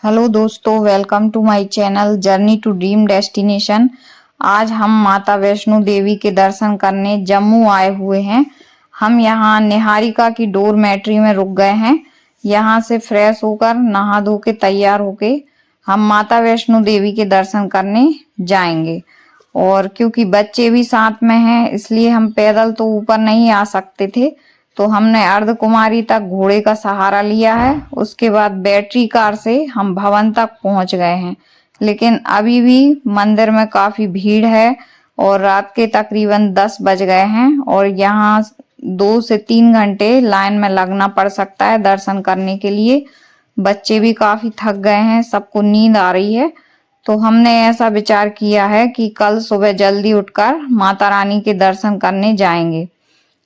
Hello दोस्तों, welcome to my channel journey to dream destination. आज हम माता वैष्णो देवी के दर्शन करने जम्मू आए हुए हैं। हम यहाँ निहारिका की डोरमेट्री में रुक गए हैं। यहाँ से फ्रेश होकर नहा धो के तैयार होके हम माता वैष्णो देवी के दर्शन करने जाएंगे। और क्योंकि बच्चे भी साथ में हैं, इसलिए हम पैदल तो ऊपर नहीं आ सकते थे, तो हमने अर्ध कुमारी तक घोड़े का सहारा लिया है। उसके बाद बैटरी कार से हम भवन तक पहुंच गए हैं। लेकिन अभी भी मंदिर में काफी भीड़ है और रात के तकरीबन 10 बज गए हैं और यहाँ 2 से 3 घंटे लाइन में लगना पड़ सकता है दर्शन करने के लिए। बच्चे भी काफी थक गए हैं, सबको नींद आ रही है, तो हमने ऐसा विचार किया है कि कल सुबह जल्दी उठकर माता रानी के दर्शन करने जाएंगे।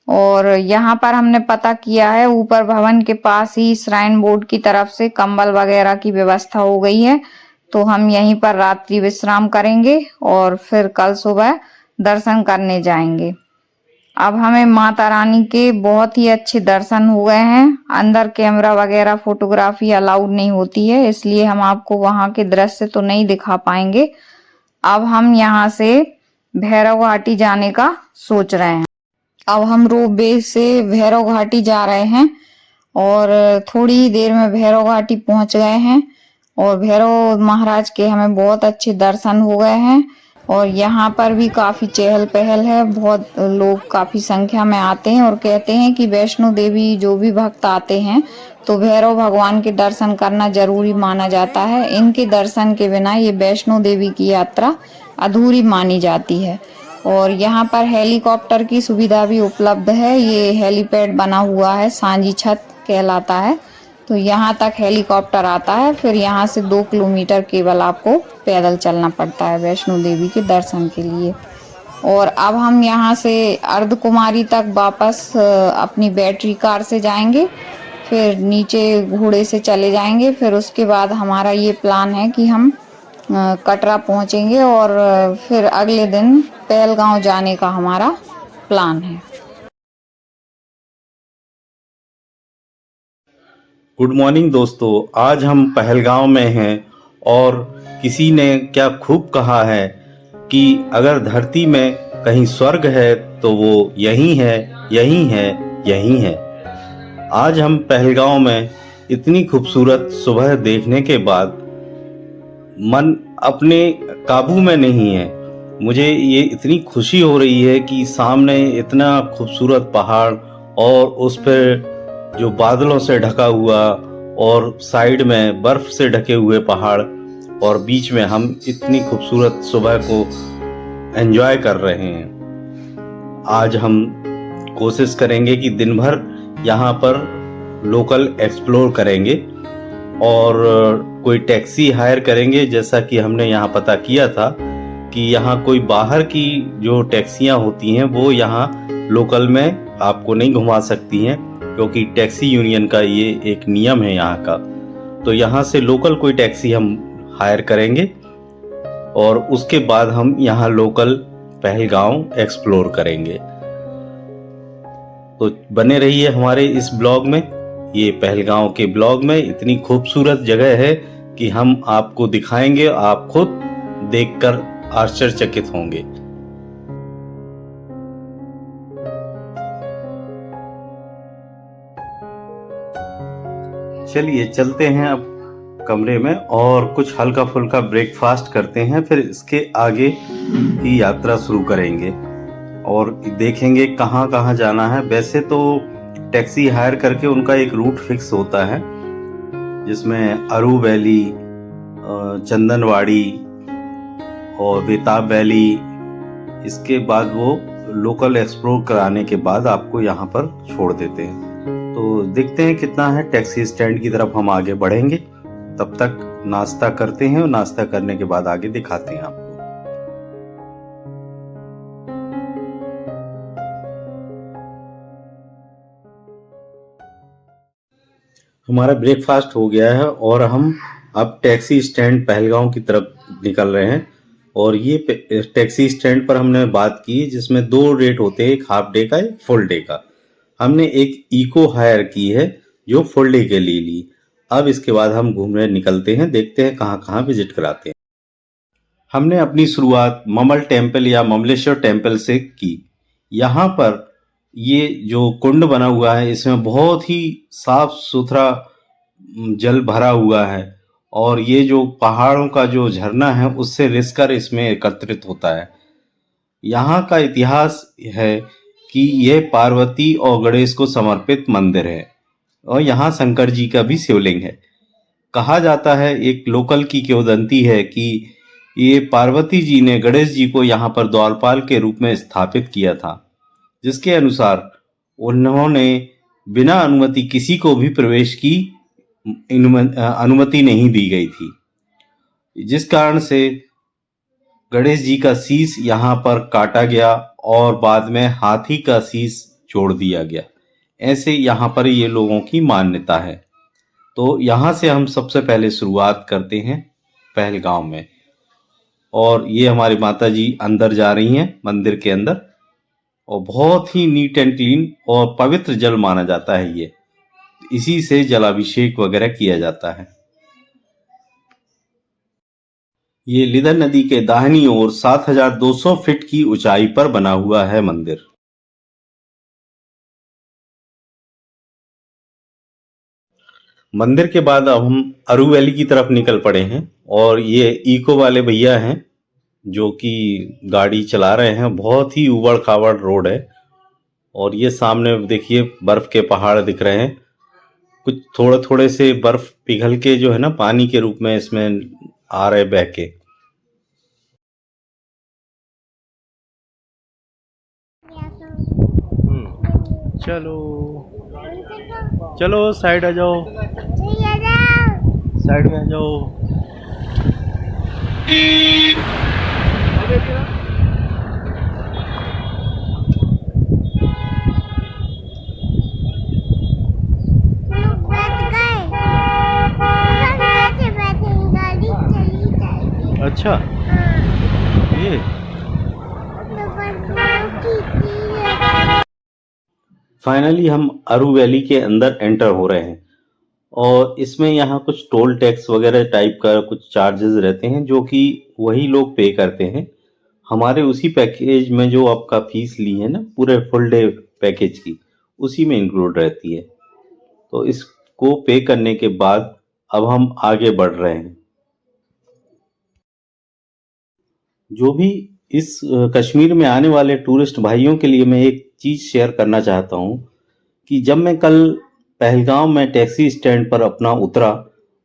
और यहाँ पर हमने पता किया है, ऊपर भवन के पास ही श्राइन बोर्ड की तरफ से कंबल वगैरह की व्यवस्था हो गई है, तो हम यहीं पर रात्रि विश्राम करेंगे और फिर कल सुबह दर्शन करने जाएंगे। अब हमें माता रानी के बहुत ही अच्छे दर्शन हो गए हैं। अंदर कैमरा वगैरह फोटोग्राफी अलाउड नहीं होती है, इसलिए हम आपको वहां के दृश्य तो नहीं दिखा पाएंगे। अब हम यहाँ से भैरव घाटी जाने का सोच रहे हैं। अब हम रोपवे से भैरव घाटी जा रहे हैं और थोड़ी ही देर में भैरव घाटी पहुंच गए हैं और भैरव महाराज के हमें बहुत अच्छे दर्शन हो गए हैं। और यहाँ पर भी काफी चहल पहल है, बहुत लोग काफी संख्या में आते हैं और कहते हैं कि वैष्णो देवी जो भी भक्त आते हैं तो भैरव भगवान के दर्शन करना जरूरी माना जाता है। इनके दर्शन के बिना ये वैष्णो देवी की यात्रा अधूरी मानी जाती है। और यहाँ पर हेलीकॉप्टर की सुविधा भी उपलब्ध है। ये हेलीपैड बना हुआ है, सांझी छत कहलाता है, तो यहाँ तक हेलीकॉप्टर आता है। फिर यहाँ से 2 किलोमीटर केवल आपको पैदल चलना पड़ता है वैष्णो देवी के दर्शन के लिए। और अब हम यहाँ से अर्ध कुमारी तक वापस अपनी बैटरी कार से जाएंगे, फिर नीचे घोड़े से चले जाएंगे। फिर उसके बाद हमारा ये प्लान है कि हम कटरा पहुंचेंगे और फिर अगले दिन पहलगांव जाने का हमारा प्लान है। गुड मॉर्निंग दोस्तों, आज हम पहलगांव में हैं और किसी ने क्या खूब कहा है कि अगर धरती में कहीं स्वर्ग है तो वो यहीं है, यहीं है, यहीं है। आज हम पहलगांव में इतनी खूबसूरत सुबह देखने के बाद मन अपने काबू में नहीं है। मुझे ये इतनी खुशी हो रही है कि सामने इतना खूबसूरत पहाड़ और उस पर जो बादलों से ढका हुआ और साइड में बर्फ से ढके हुए पहाड़ और बीच में हम इतनी खूबसूरत सुबह को एंजॉय कर रहे हैं। आज हम कोशिश करेंगे कि दिन भर यहाँ पर लोकल एक्सप्लोर करेंगे और कोई टैक्सी हायर करेंगे। जैसा कि हमने यहाँ पता किया था कि यहाँ कोई बाहर की जो टैक्सियाँ होती हैं वो यहाँ लोकल में आपको नहीं घुमा सकती हैं, क्योंकि टैक्सी यूनियन का ये एक नियम है यहाँ का। तो यहाँ से लोकल कोई टैक्सी हम हायर करेंगे और उसके बाद हम यहाँ लोकल पहलगांव एक्सप्लोर करेंगे। तो बने रहिए हमारे इस ब्लॉग में। ये पहलगांव के ब्लॉग में इतनी खूबसूरत जगह है कि हम आपको दिखाएंगे, आप खुद देखकर आश्चर्यचकित होंगे। चलिए चलते हैं अब कमरे में और कुछ हल्का फुल्का ब्रेकफास्ट करते हैं, फिर इसके आगे की यात्रा शुरू करेंगे और देखेंगे कहाँ कहाँ जाना है। वैसे तो टैक्सी हायर करके उनका एक रूट फिक्स होता है, जिसमें अरू वैली, चंदनवाड़ी और बेताब वैली, इसके बाद वो लोकल एक्सप्लोर कराने के बाद आपको यहाँ पर छोड़ देते हैं। तो देखते हैं कितना है। टैक्सी स्टैंड की तरफ हम आगे बढ़ेंगे, तब तक नाश्ता करते हैं और नाश्ता करने के बाद आगे दिखाते हैं आपको। हमारा ब्रेकफास्ट हो गया है और हम अब टैक्सी स्टैंड पहलगांव की तरफ निकल रहे हैं। और ये टैक्सी स्टैंड पर हमने बात की, जिसमें 2 रेट होते हैं, एक हाफ डे का, एक फुल डे का। हमने एक इको हायर की है जो फुल डे के लिए ली। अब इसके बाद हम घूमने निकलते हैं, देखते हैं कहाँ कहाँ विजिट कराते हैं। हमने अपनी शुरुआत ममल टेम्पल या ममलेश्वर टेम्पल से की। यहाँ पर ये जो कुंड बना हुआ है, इसमें बहुत ही साफ सुथरा जल भरा हुआ है और ये जो पहाड़ों का जो झरना है उससे रिसकर इसमें एकत्रित होता है। यहाँ का इतिहास है कि यह पार्वती और गणेश को समर्पित मंदिर है और यहाँ शंकर जी का भी शिवलिंग है। कहा जाता है, एक लोकल की किंवदंती है कि ये पार्वती जी ने गणेश जी को यहाँ पर द्वारपाल के रूप में स्थापित किया था, जिसके अनुसार उन्होंने बिना अनुमति किसी को भी प्रवेश की अनुमति नहीं दी गई थी, जिस कारण से गणेश जी का शीश यहाँ पर काटा गया और बाद में हाथी का शीश जोड़ दिया गया। ऐसे यहाँ पर ये लोगों की मान्यता है। तो यहाँ से हम सबसे पहले शुरुआत करते हैं पहलगांव में, और ये हमारी माता जी अंदर जा रही हैं मंदिर के अंदर, और बहुत ही नीट एंड क्लीन और पवित्र जल माना जाता है ये, इसी से जलाभिषेक वगैरह किया जाता है। ये लिदर नदी के दाहिनी ओर 7200 फीट की ऊंचाई पर बना हुआ है मंदिर। मंदिर के बाद अब हम अरू वैली की तरफ निकल पड़े हैं, और ये इको वाले भैया हैं जो कि गाड़ी चला रहे हैं। बहुत ही उबड़ खाबड़ रोड है, और ये सामने देखिए बर्फ के पहाड़ दिख रहे हैं। कुछ थोड़े थोड़े से बर्फ पिघल के जो है ना पानी के रूप में इसमें आ रहे बह के। चलो चलो साइड आ जाओ, साइड में आ जाओ। अच्छा, ये फाइनली हम अरू वैली के अंदर एंटर हो रहे हैं, और इसमें यहाँ कुछ टोल टैक्स वगैरह टाइप का कुछ चार्जेस रहते हैं जो कि वही लोग पे करते हैं। हमारे उसी पैकेज में जो आपका फीस ली है ना पूरे फुल डे पैकेज की, उसी में इंक्लूड रहती है। तो इसको पे करने के बाद अब हम आगे बढ़ रहे हैं। जो भी इस कश्मीर में आने वाले टूरिस्ट भाइयों के लिए मैं एक चीज़ शेयर करना चाहता हूँ कि जब मैं कल पहलगांव में टैक्सी स्टैंड पर अपना उतरा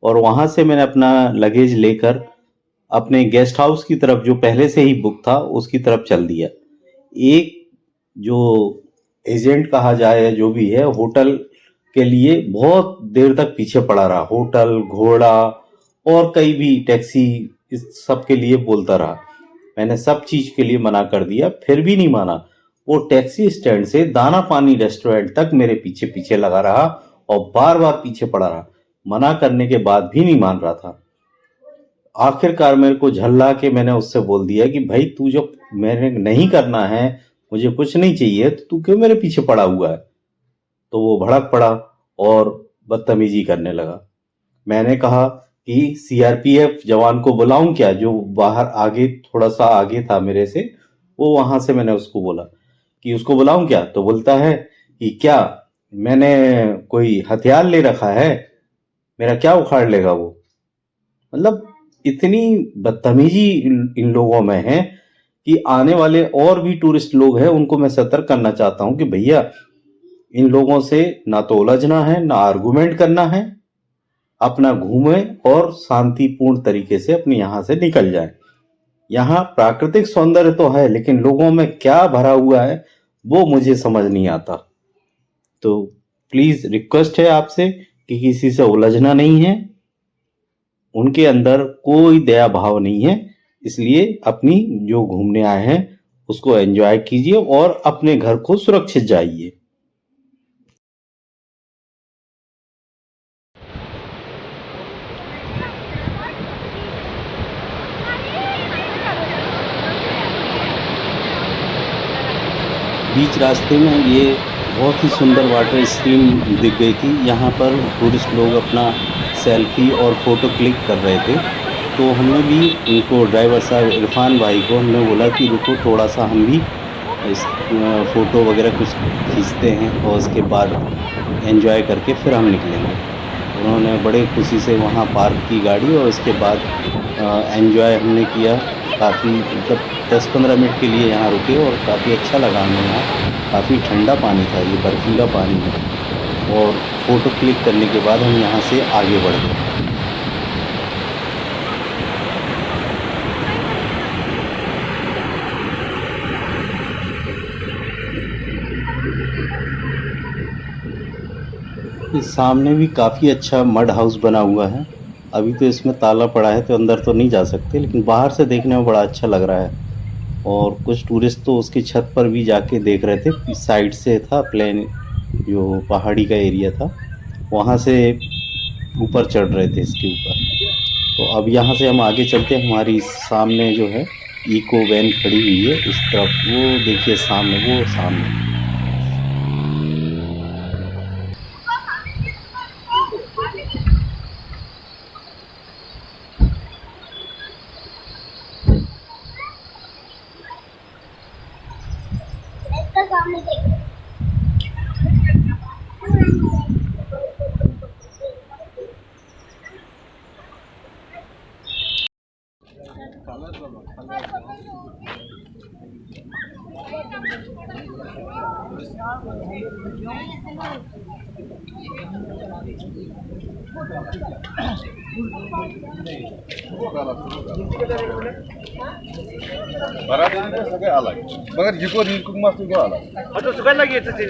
और वहाँ से मैंने अपना लगेज लेकर अपने गेस्ट हाउस की तरफ जो पहले से ही बुक था उसकी तरफ चल दिया। एक जो एजेंट कहा जाए जो भी है होटल के लिए बहुत देर तक पीछे पड़ा रहा। होटल, घोड़ा और कई भी टैक्सी, इस सब के लिए बोलता रहा। मैंने सब चीज के लिए मना कर दिया, फिर भी नहीं माना। वो टैक्सी स्टैंड से दाना पानी रेस्टोरेंट तक मेरे पीछे पीछे लगा रहा और बार बार पीछे पड़ा रहा। मना करने के बाद भी नहीं मान रहा था। आखिरकार मेरे को झल्ला के मैंने उससे बोल दिया कि भाई तू जो मैंने नहीं करना है, मुझे कुछ नहीं चाहिए, तो तू क्यों मेरे पीछे पड़ा हुआ है। तो वो भड़क पड़ा और बदतमीजी करने लगा। मैंने कहा कि सीआरपीएफ जवान को बुलाऊं क्या, जो बाहर आगे थोड़ा सा आगे था मेरे से, वो वहां से मैंने उसको बोला कि उसको बुलाऊं क्या। तो बोलता है कि क्या मैंने कोई हथियार ले रखा है, मेरा क्या उखाड़ लेगा वो। मतलब इतनी बदतमीजी इन लोगों में है कि आने वाले और भी टूरिस्ट लोग हैं उनको मैं सतर्क करना चाहता हूं कि भैया इन लोगों से ना तो उलझना है ना आर्गुमेंट करना है। अपना घूमें और शांतिपूर्ण तरीके से अपने यहाँ से निकल जाएं। यहाँ प्राकृतिक सौंदर्य तो है, लेकिन लोगों में क्या भरा हुआ है वो मुझे समझ नहीं आता। तो प्लीज रिक्वेस्ट है आपसे कि किसी से उलझना नहीं है। उनके अंदर कोई दया भाव नहीं है, इसलिए अपनी जो घूमने आए हैं उसको एंजॉय कीजिए और अपने घर को सुरक्षित जाइए। बीच रास्ते में ये बहुत ही सुंदर वाटर स्क्रीन दिख गई थी। यहाँ पर टूरिस्ट लोग अपना सेल्फी और फ़ोटो क्लिक कर रहे थे। तो हमने भी इनको, ड्राइवर साहब इरफान भाई को हमने बोला कि रुको थोड़ा सा हम भी इस फ़ोटो वगैरह कुछ खींचते हैं और उसके बाद एंजॉय करके फिर हम निकलेंगे। उन्होंने बड़े खुशी से वहाँ पार्क की गाड़ी और उसके बाद एंजॉय हमने किया। काफ़ी मतलब 10-15 मिनट के लिए यहाँ रुके और काफ़ी अच्छा लगा हमें यहाँ। काफ़ी ठंडा पानी था, ये बर्फीला पानी है। और फ़ोटो क्लिक करने के बाद हम यहाँ से आगे बढ़ गए। इस सामने भी काफ़ी अच्छा मड हाउस बना हुआ है। अभी तो इसमें ताला पड़ा है तो अंदर तो नहीं जा सकते, लेकिन बाहर से देखने में बड़ा अच्छा लग रहा है। और कुछ टूरिस्ट तो उसकी छत पर भी जाके देख रहे थे। साइड से था प्लेन, जो पहाड़ी का एरिया था, वहाँ से ऊपर चढ़ रहे थे इसके ऊपर। तो अब यहाँ से हम आगे चलते हैं। हमारी सामने जो है इको वैन खड़ी हुई है उस तरफ, वो देखिए सामने, वो सामने। इसका सामने देख। सगळे आलाय मगर जिको रील मस्त गो आला आता सुगायला येतं ते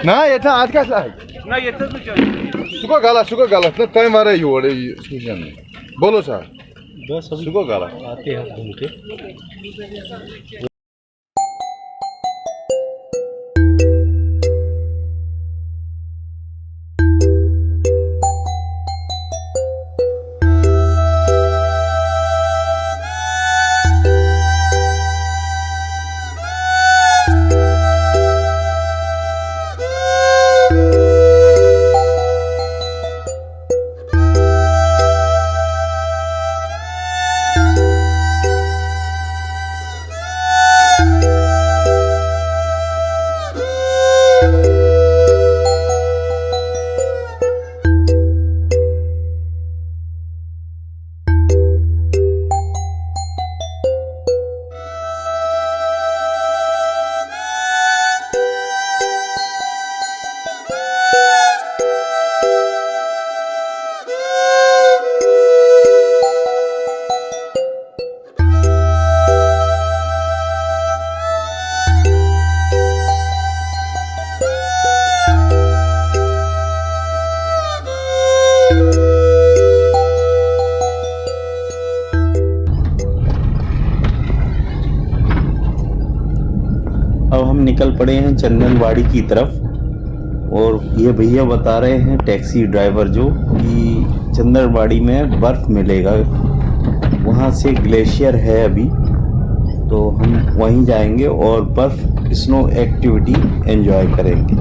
ना येता आज काय आहे नाही येतच विचार सुको गाला ना तय मारे योडे सुजन बोलो सर बस अभी सुको गाला आते हैं घूम के। अब हम निकल पड़े हैं चंदनवाड़ी की तरफ। और ये भैया बता रहे हैं, टैक्सी ड्राइवर जो, कि चंदनवाड़ी में बर्फ़ मिलेगा। वहाँ से ग्लेशियर है अभी, तो हम वहीं जाएंगे और बर्फ़ स्नो एक्टिविटी एंजॉय करेंगे।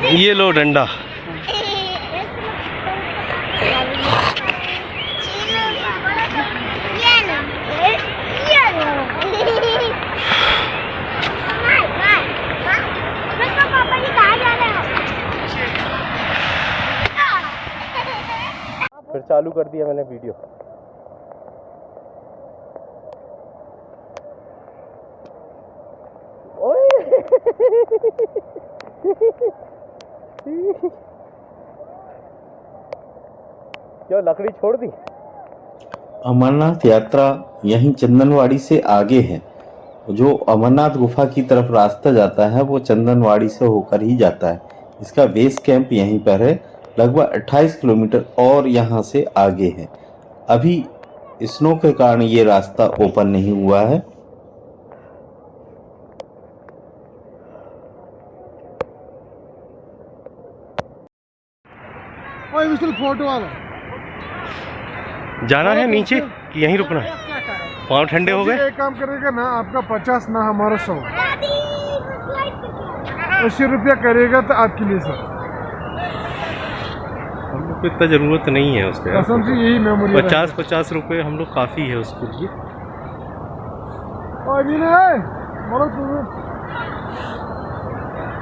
ये लो डंडा फिर चालू कर दिया मैंने वीडियो। क्यों लकड़ी छोड़ दी? अमरनाथ यात्रा यहीं चंदनवाड़ी से आगे है। जो अमरनाथ गुफा की तरफ रास्ता जाता है वो चंदनवाड़ी से होकर ही जाता है। इसका बेस कैंप यहीं पर है, लगभग 28 किलोमीटर और यहाँ से आगे है। अभी स्नो के कारण ये रास्ता ओपन नहीं हुआ है। फोटो वाला जाना है नीचे कि यहीं रुकना है? पाँव ठंडे हो गए? एक काम करेगा ना, आपका 50 ना हमारा 100, 80 रुपया करेगा तो आपके लिए सर। हम लोग को इतना ज़रूरत नहीं है उसके, कसम से यही मेमोरी 50 रुपये हम लोग काफ़ी है उसके लिए।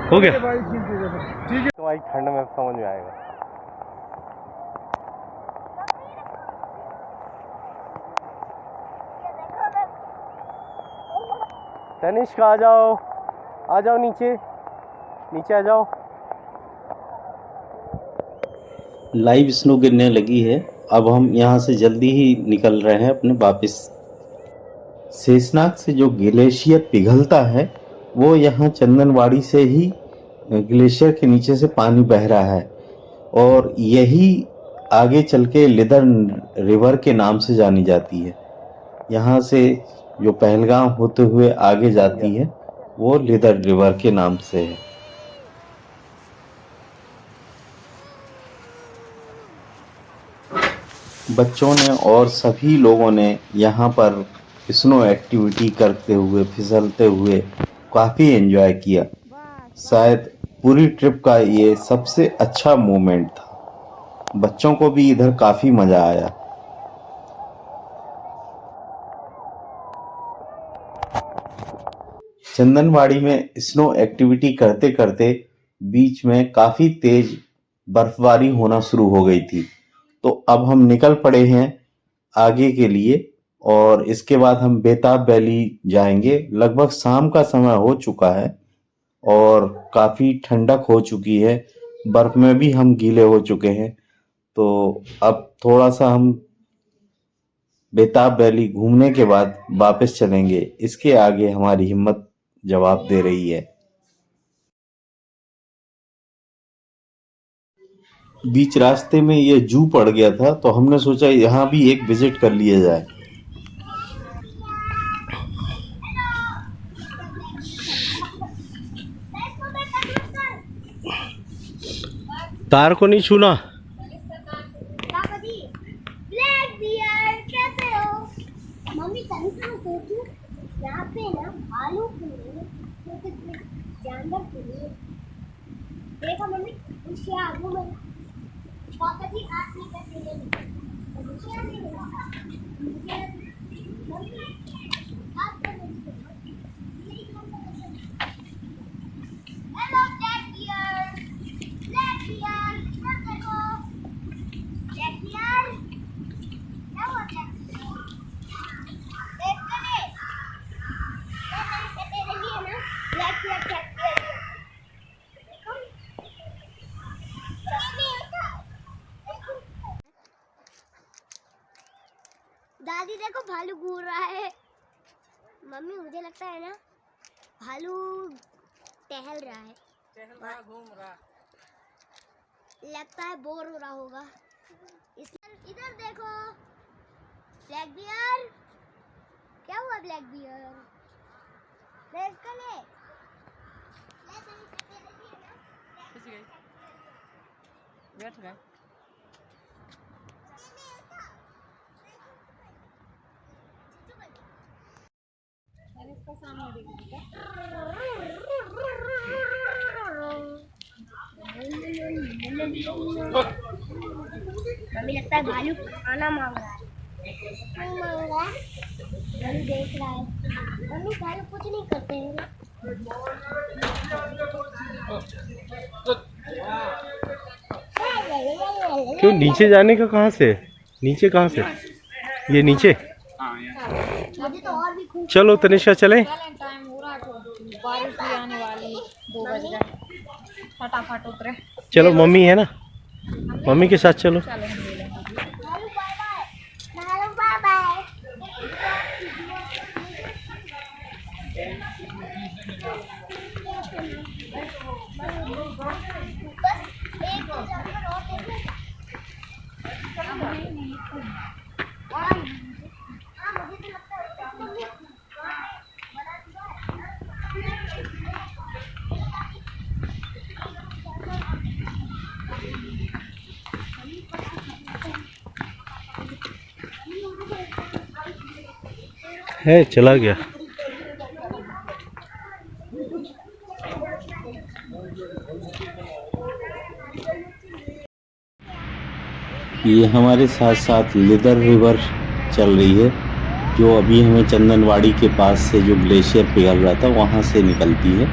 हो गया ठीक है। तुम्हारी ठंड में समझ में आएगा। तनिष्क आ जाओ नीचे आ जाओ। लाइव स्नो गिरने लगी है। अब हम यहाँ से जल्दी ही निकल रहे हैं अपने वापस। शेषनाग से जो ग्लेशियर पिघलता है वो यहाँ चंदनवाड़ी से ही ग्लेशियर के नीचे से पानी बह रहा है और यही आगे चल के लिदर रिवर के नाम से जानी जाती है। यहाँ से जो पहलगाम होते हुए आगे जाती है वो लिदर रिवर के नाम से है। बच्चों ने और सभी लोगों ने यहाँ पर स्नो एक्टिविटी करते हुए, फिसलते हुए काफ़ी एंजॉय किया। शायद पूरी ट्रिप का ये सबसे अच्छा मोमेंट था। बच्चों को भी इधर काफ़ी मज़ा आया। चंदनवाड़ी में स्नो एक्टिविटी करते करते बीच में काफ़ी तेज बर्फबारी होना शुरू हो गई थी, तो अब हम निकल पड़े हैं आगे के लिए और इसके बाद हम बेताब वैली जाएंगे। लगभग शाम का समय हो चुका है और काफ़ी ठंडक हो चुकी है, बर्फ में भी हम गीले हो चुके हैं। तो अब थोड़ा सा हम बेताब वैली घूमने के बाद वापस चलेंगे। इसके आगे हमारी हिम्मत जवाब दे रही है। बीच रास्ते में ये जू पड़ गया था तो हमने सोचा यहाँ भी एक विजिट कर लिया जाए। तार को नहीं छूना। मम्मी यहाँ पे ना भालू के लिए, जानवर के लिए देखो मम्मी, उसके आगू में पापा जी हाथ नहीं करते हैं। हेलो ब्लैक बियर, देखो ब्लैक बियर, क्या हुआ ब्लैक बियर? देखते नहीं, तेरे लिए ना ब्लैक बियर चेक किया। दादी देखो भालू घूर रहा है। मम्मी मुझे लगता है ना भालू टहल रहा है, घूम रहा, लगता है बोर हो रहा होगा। इधर देखो ब्लैक बियर, क्या हुआ ब्लैक बियर? देख ले बैठ गए। मम्मी लगता है भालू खाना मांग रहा है। नहीं मांग रहा है, भालू देख रहा है। मम्मी भालू कुछ नहीं करते हैं। क्यों नीचे जाने का? कहाँ से नीचे? कहाँ से ये नीचे? चलो तनिष्का चले। टाइम हो रहा है, बारिश भी आने वाली, 2 बज गए, फटाफट उतरे। चलो मम्मी है ना, मम्मी के साथ चलो। एक जानवर और देखो। हाँ, मुझे तो लगता है है चला गया। ये हमारे साथ साथ लिदर रिवर चल रही है, जो अभी हमें चंदनवाड़ी के पास से जो ग्लेशियर पिघल रहा था वहाँ से निकलती है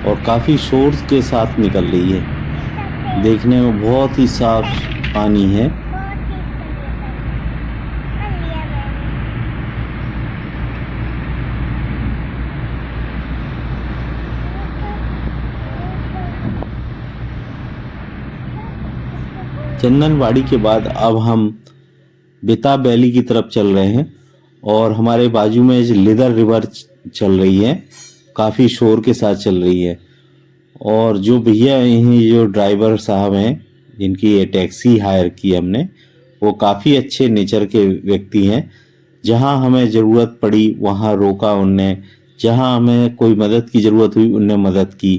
और काफ़ी शोर के साथ निकल रही है। देखने में बहुत ही साफ पानी है। चंदनवाड़ी के बाद अब हम बेताब वैली की तरफ चल रहे हैं और हमारे बाजू में लिदर रिवर चल रही है, काफ़ी शोर के साथ चल रही है। और जो भैया यहीं जो ड्राइवर साहब हैं जिनकी ये टैक्सी हायर की हमने, वो काफ़ी अच्छे नेचर के व्यक्ति हैं। जहाँ हमें ज़रूरत पड़ी वहाँ रोका उनने, जहाँ हमें कोई मदद की ज़रूरत हुई उनने मदद की।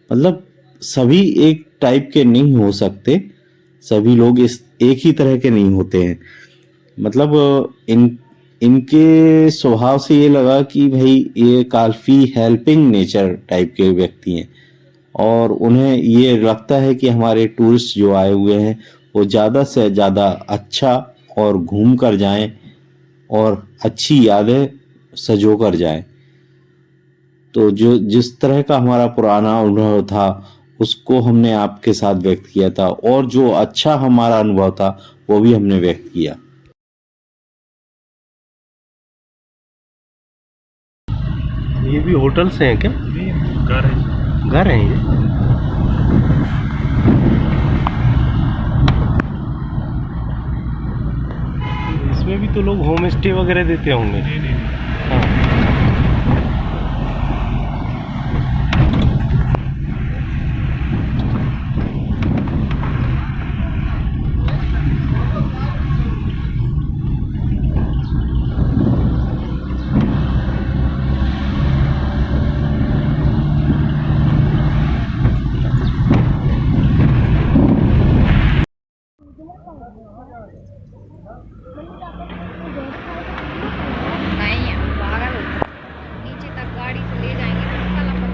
मतलब सभी एक टाइप के नहीं हो सकते, सभी लोग इस एक ही तरह के नहीं होते हैं। मतलब इनके स्वभाव से ये लगा कि भाई ये काफ़ी हेल्पिंग नेचर टाइप के व्यक्ति हैं और उन्हें ये लगता है कि हमारे टूरिस्ट जो आए हुए हैं वो ज़्यादा से ज़्यादा अच्छा और घूम कर जाएं और अच्छी यादें सजो कर जाएं। तो जो जिस तरह का हमारा पुराना अनुभव था उसको हमने आपके साथ व्यक्त किया था और जो अच्छा हमारा अनुभव था वो भी हमने व्यक्त किया। ये भी होटल से हैं क्या? घर है। घर है ये? इसमें भी तो लोग होम स्टे वगैरह देते होंगे। हाँ। नहीं है पागल हो, नीचे तक गाड़ी से ले जाएंगे तो पता लगा।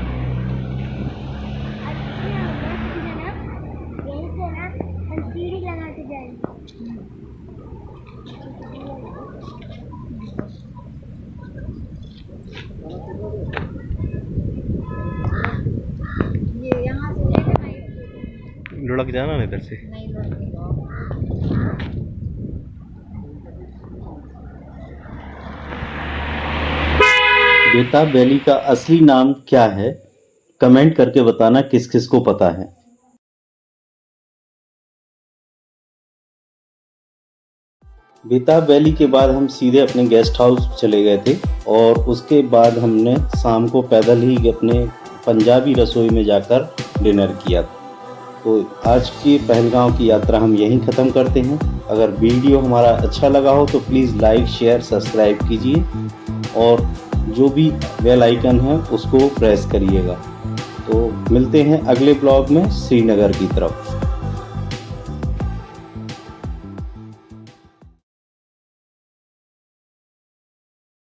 यहीं से ना हम सीढ़ी लगा के जाएंगे। ये यहाँ से लेके नहीं लुढ़क जाना ना इधर से। नहीं लौटेगा। बेताब वैली का असली नाम क्या है, कमेंट करके बताना किस किस को पता है। बेताब वैली के बाद हम सीधे अपने गेस्ट हाउस चले गए थे और उसके बाद हमने शाम को पैदल ही अपने पंजाबी रसोई में जाकर डिनर किया। तो आज की पहलगांव की यात्रा हम यहीं ख़त्म करते हैं। अगर वीडियो हमारा अच्छा लगा हो तो प्लीज़ लाइक शेयर सब्सक्राइब कीजिए और जो भी बेल आइकन है उसको प्रेस करिएगा। तो मिलते हैं अगले ब्लॉग में श्रीनगर की तरफ।